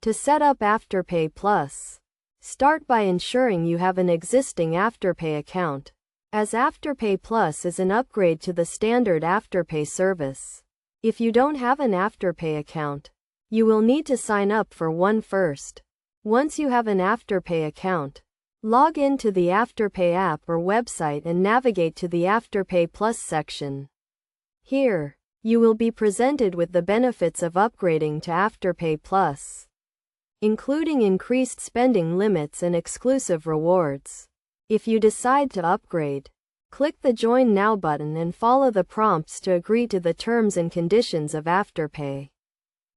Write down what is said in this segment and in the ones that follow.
To set up Afterpay Plus, start by ensuring you have an existing Afterpay account, as Afterpay Plus is an upgrade to the standard Afterpay service. If you don't have an Afterpay account, you will need to sign up for one first. Once you have an Afterpay account, log into the Afterpay app or website and navigate to the Afterpay Plus section. Here, you will be presented with the benefits of upgrading to Afterpay Plus, including increased spending limits and exclusive rewards. If you decide to upgrade, click the Join Now button and follow the prompts to agree to the terms and conditions of Afterpay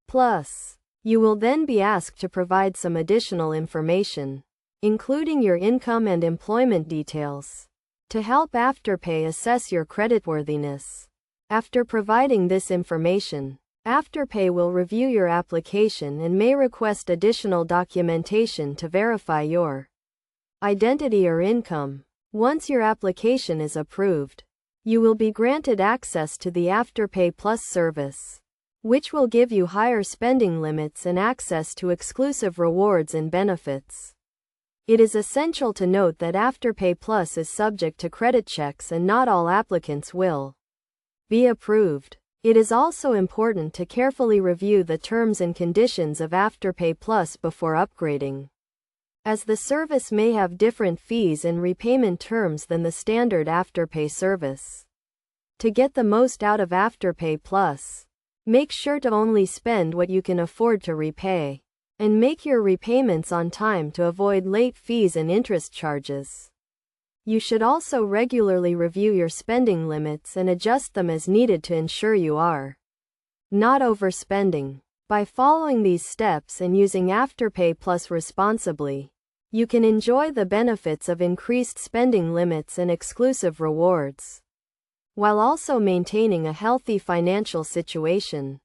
Plus. You will then be asked to provide some additional information, including your income and employment details, to help Afterpay assess your creditworthiness. After providing this information, Afterpay will review your application and may request additional documentation to verify your identity or income. Once your application is approved, you will be granted access to the Afterpay Plus service, which will give you higher spending limits and access to exclusive rewards and benefits. It is essential to note that Afterpay Plus is subject to credit checks and not all applicants will be approved. It is also important to carefully review the terms and conditions of Afterpay Plus before upgrading, as the service may have different fees and repayment terms than the standard Afterpay service. To get the most out of Afterpay Plus, make sure to only spend what you can afford to repay, and make your repayments on time to avoid late fees and interest charges. You should also regularly review your spending limits and adjust them as needed to ensure you are not overspending. By following these steps and using Afterpay Plus responsibly, you can enjoy the benefits of increased spending limits and exclusive rewards, while also maintaining a healthy financial situation.